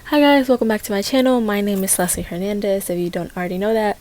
Hi guys, welcome back to my channel. My name is Leslie Hernandez, if you don't already know that.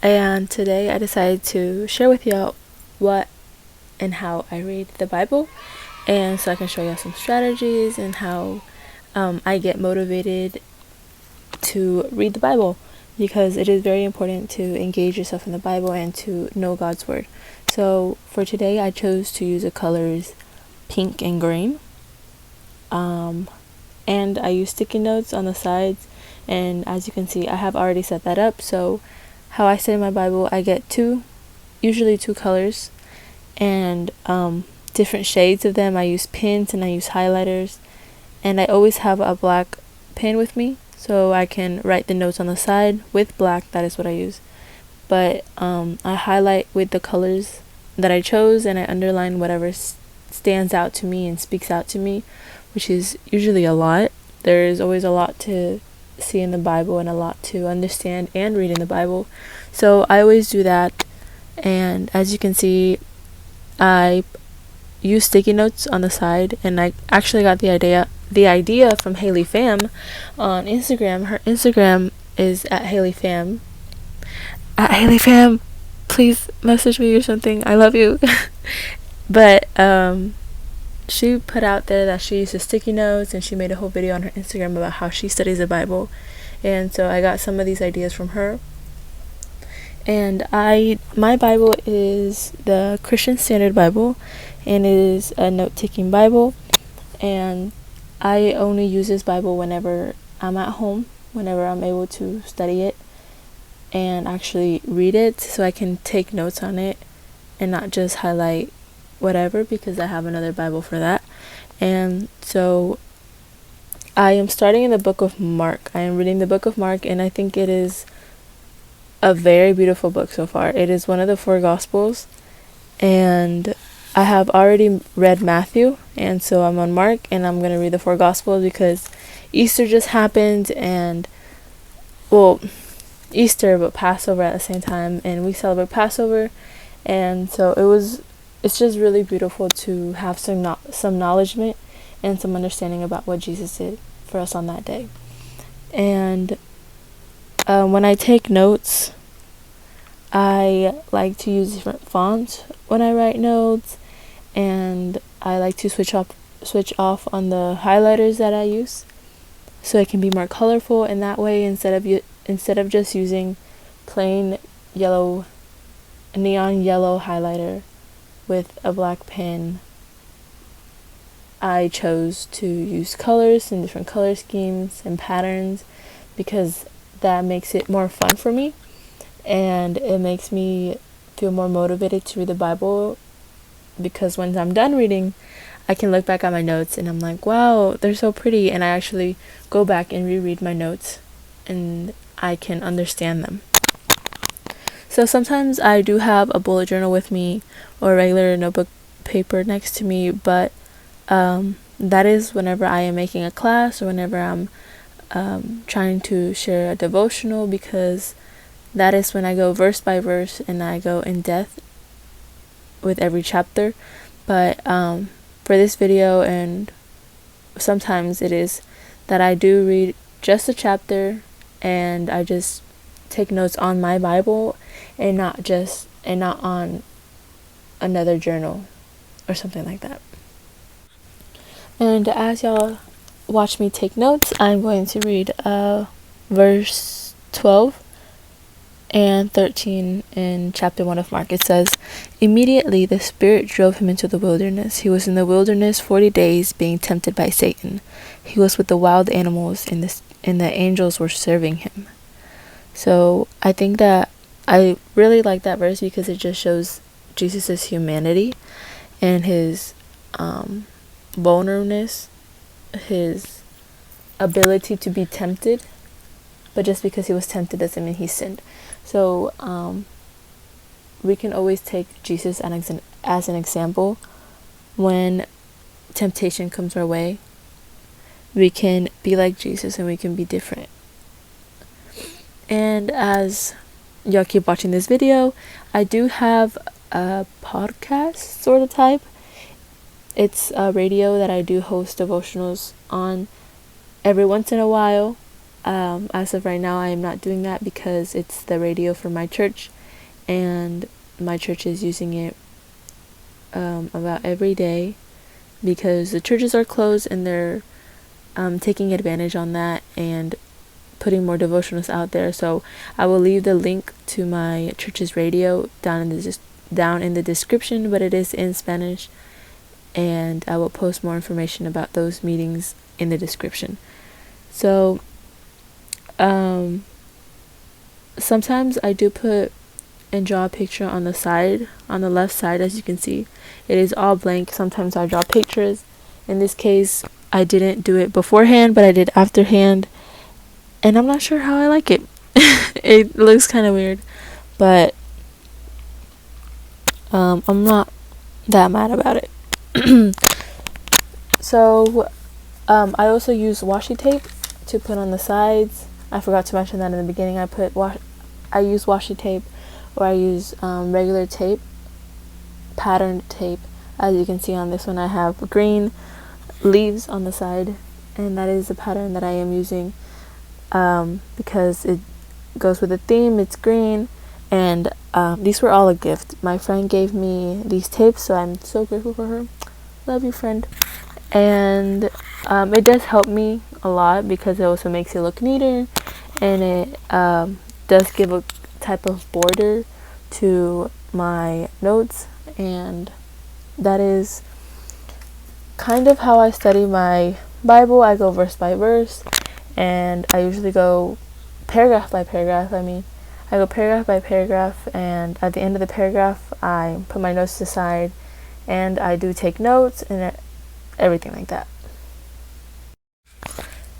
And today I decided to share with y'all what and how I read the Bible. And so I can show y'all some strategies and how I get motivated to read the Bible. Because it is very important to engage yourself in the Bible and to know God's Word. So for today I chose to use the colors pink and green. And I use sticky notes on the sides, and as you can see I have already set that up. So how I study my Bible, I get usually two colors and different shades of them. I use pins and I use highlighters, and I always have a black pen with me so I can write the notes on the side with black. That is what I use. But I highlight with the colors that I chose, and I underline whatever stands out to me and speaks out to me, which is usually a lot. There is always a lot to see in the Bible and a lot to understand and read in the Bible. So I always do that. And as you can see, I use sticky notes on the side, and I actually got the idea from Heyyyyyy Fam on Instagram. Her Instagram is at Heyyyyyy Fam. At Heyyyyyy Fam, please message me or something. I love you. But she put out there that she uses sticky notes, and she made a whole video on her Instagram about how she studies the Bible. And so I got some of these ideas from her. And my Bible is the Christian Standard Bible, and it is a note-taking Bible. And I only use this Bible whenever I'm at home, whenever I'm able to study it and actually read it, so I can take notes on it and not just highlight whatever, because I have another Bible for that. And so I am starting in the book of Mark. I am reading the book of Mark, and I think it is a very beautiful book so far. It is one of the 4 Gospels, and I have already read Matthew, and so I'm on Mark, and I'm going to read the 4 Gospels because Easter just happened, and well, Easter but Passover at the same time, and we celebrate Passover. And so it's just really beautiful to have some knowledgement and some understanding about what Jesus did for us on that day. And when I take notes, I like to use different fonts when I write notes, and I like to switch off on the highlighters that I use, so it can be more colorful. And that way, instead of just using plain neon yellow highlighter with a black pen, I chose to use colors and different color schemes and patterns, because that makes it more fun for me, and it makes me feel more motivated to read the Bible, because when I'm done reading, I can look back at my notes and I'm like, wow, they're so pretty, and I actually go back and reread my notes and I can understand them. So sometimes I do have a bullet journal with me or a regular notebook paper next to me, but that is whenever I am making a class or whenever I'm trying to share a devotional, because that is when I go verse by verse and I go in depth with every chapter. But for this video, and sometimes it is that I do read just a chapter and I just take notes on my Bible and not on another journal or something like that. And as y'all watch me take notes, I'm going to read verse 12 and 13 in chapter 1 of Mark. It says, "Immediately the Spirit drove him into the wilderness. He was in the wilderness 40 days, being tempted by Satan. He was with the wild animals, and the angels were serving him." So I think that I really like that verse because it just shows Jesus' humanity and his vulnerableness, his ability to be tempted, but just because he was tempted doesn't mean he sinned. So we can always take Jesus as an example. When temptation comes our way, we can be like Jesus and we can be different. And as y'all keep watching this video, I do have a podcast sort of type. It's a radio that I do host devotionals on every once in a while. As of right now, I am not doing that because it's the radio for my church, and my church is using it about every day because the churches are closed, and they're taking advantage on that and putting more devotionals out there. So I will leave the link to my church's radio down in the description, but it is in Spanish, and I will post more information about those meetings in the description. So sometimes I do put and draw a picture on the side, on the left side. As you can see, it is all blank. Sometimes I draw pictures. In this case, I didn't do it beforehand, but I did afterhand, and I'm not sure how I like it. It looks kind of weird, but I'm not that mad about it. So I also use washi tape to put on the sides. I forgot to mention that in the beginning. I use washi tape, or I use regular tape, patterned tape. As you can see on this one, I have green leaves on the side, and that is the pattern that I am using because it goes with the theme. It's green, and these were all a gift. My friend gave me these tapes, so I'm so grateful for her. Love you, friend. And it does help me a lot because it also makes it look neater, and it does give a type of border to my notes, and that is kind of how I study my Bible. I go verse by verse, and I usually go paragraph by paragraph. I go paragraph by paragraph, and at the end of the paragraph I put my notes aside, and I do take notes and everything like that.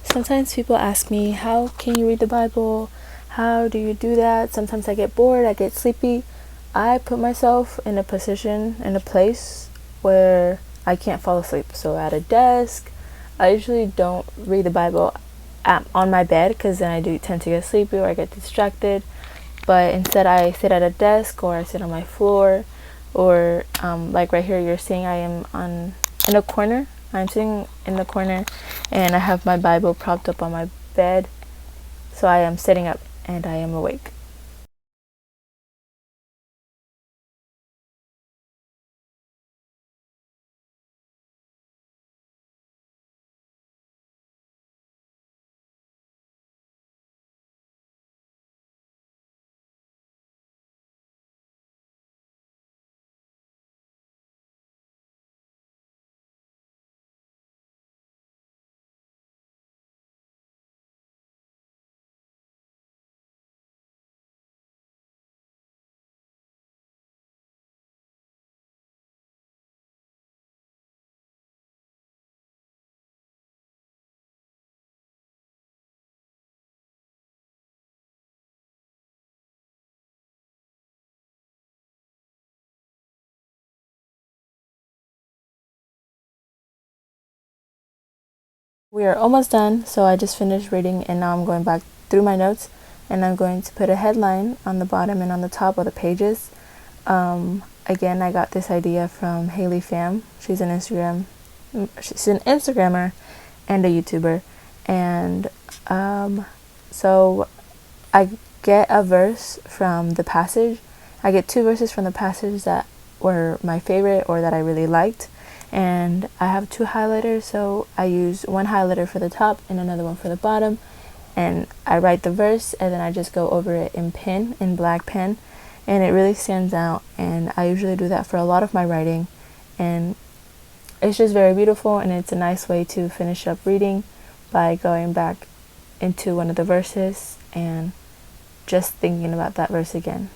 Sometimes people ask me, how can you read the Bible? How do you do that? Sometimes I get bored, I get sleepy. I put myself in a position, in a place where I can't fall asleep. So at a desk. I usually don't read the Bible on my bed because then I do tend to get sleepy or I get distracted. But instead I sit at a desk, or I sit on my floor, or like right here you're seeing I am in a corner. I'm sitting in the corner, and I have my Bible propped up on my bed, so I am sitting up and I am awake. We are almost done, so I just finished reading, and now I'm going back through my notes, and I'm going to put a headline on the bottom and on the top of the pages. Again, I got this idea from Heyyyyyy Fam. She's an Instagrammer and a YouTuber, and so I get a verse from the passage. I get 2 verses from the passage that were my favorite or that I really liked, and I have 2 highlighters, so I use one highlighter for the top and another one for the bottom, and I write the verse and then I just go over it in black pen, and it really stands out. And I usually do that for a lot of my writing, and it's just very beautiful, and it's a nice way to finish up reading by going back into one of the verses and just thinking about that verse again.